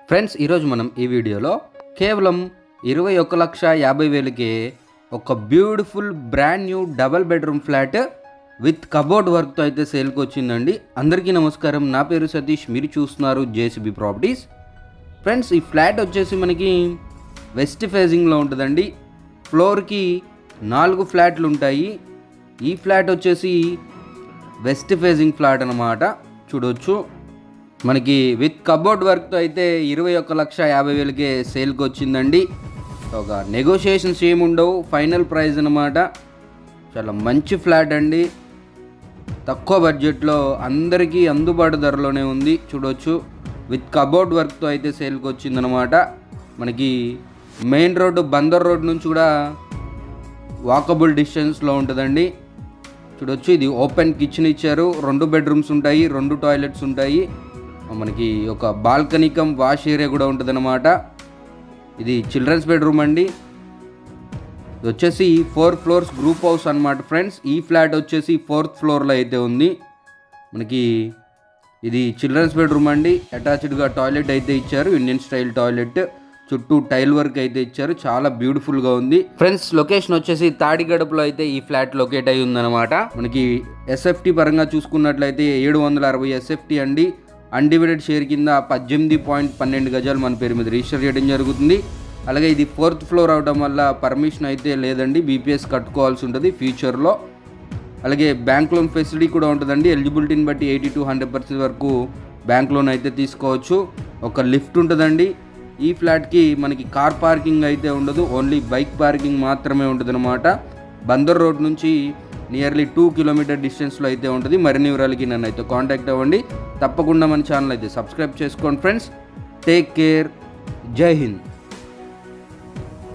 Friends, ఈరోజు మనం ఈ వీడియోలో కేవలం 21,50,000కే ఒక beautiful brand new double bedroom flat with cupboard వర్క్తో అయితే సేల్కి వచ్చిందండి. అందరికీ నమస్కారం, నా పేరు సతీష్, మీరు చూస్తున్నారు జేసీబీ ప్రాపర్టీస్. ఫ్రెండ్స్, ఈ ఫ్లాట్ వచ్చేసి మనకి వెస్ట్ ఫేజింగ్లో ఉంటుందండి. ఫ్లోర్కి 4 ఫ్లాట్లు ఉంటాయి. ఈ ఫ్లాట్ వచ్చేసి వెస్ట్ ఫేజింగ్ ఫ్లాట్ అన్నమాట. చూడవచ్చు, మనకి విత్ కబోర్డ్ వర్క్తో అయితే 21,50,000కే సేల్కి వచ్చిందండి. ఒక నెగోషియేషన్స్ ఏముండవు, ఫైనల్ ప్రైస్ అన్నమాట. చాలా మంచి ఫ్లాట్ అండి, తక్కువ బడ్జెట్లో అందరికీ అందుబాటు ధరలోనే ఉంది. చూడవచ్చు, విత్ కబోర్డ్ వర్క్తో అయితే సేల్కి వచ్చిందనమాట. మనకి మెయిన్ రోడ్డు బందర్ రోడ్ నుంచి కూడా వాకబుల్ డిస్టెన్స్లో ఉంటుందండి. చూడవచ్చు, ఇది ఓపెన్ కిచెన్ ఇచ్చారు, 2 బెడ్రూమ్స్ ఉంటాయి, 2 టాయిలెట్స్ ఉంటాయి. మనకి ఒక బాల్కనీ కమ్ వాష్ ఏరియా కూడా ఉంటుందన్నమాట. ఇది చిల్డ్రన్స్ బెడ్రూమ్ అండి. ఇది వచ్చేసి 4 ఫ్లోర్స్ గ్రూప్ హౌస్ అన్నమాట. ఫ్రెండ్స్, ఈ ఫ్లాట్ వచ్చేసి 4th ఫ్లోర్లో అయితే ఉంది. మనకి ఇది చిల్డ్రన్స్ బెడ్రూమ్ అండి. అటాచ్డ్గా టాయిలెట్ అయితే ఇచ్చారు, ఇండియన్ స్టైల్ టాయిలెట్. చుట్టూ టైల్ వర్క్ అయితే ఇచ్చారు, చాలా బ్యూటిఫుల్గా ఉంది. ఫ్రెండ్స్, లొకేషన్ వచ్చేసి తాడిగడపలో అయితే ఈ ఫ్లాట్ లొకేట్ అయి ఉందన్నమాట. మనకి ఎస్ఎఫ్టీ పరంగా చూసుకున్నట్లయితే 760 ఎస్ఎఫ్టీ అండి. అన్డివైడెడ్ షేర్ కింద 18.12 గజాలు మన పేరు మీద రిజిస్టర్ చేయడం జరుగుతుంది. అలాగే ఇది 4th ఫ్లోర్ అవడం వల్ల పర్మిషన్ అయితే లేదండి, బీపీఎస్ కట్టుకోవాల్సి ఉంటుంది ఫ్యూచర్లో. అలాగే బ్యాంక్ లోన్ ఫెసిలిటీ కూడా ఉంటుందండి. ఎలిజిబిలిటీని బట్టి 80 to 100% వరకు బ్యాంక్ లోన్ అయితే తీసుకోవచ్చు. ఒక లిఫ్ట్ ఉంటుందండి. ఈ ఫ్లాట్కి మనకి కార్ పార్కింగ్ అయితే ఉండదు, ఓన్లీ బైక్ పార్కింగ్ మాత్రమే ఉంటుంది అనమాట. బందర్ రోడ్ నుంచి నియర్లీ 2 కిలోమీటర్ డిస్టెన్స్లో అయితే ఉంటుంది. మరిన్ని వివరాలకి నన్ను అయితే కాంటాక్ట్ అవ్వండి. తప్పకుండా మన ఛానల్ అయితే సబ్స్క్రైబ్ చేసుకోండి. ఫ్రెండ్స్, టేక్ కేర్, జై హింద్.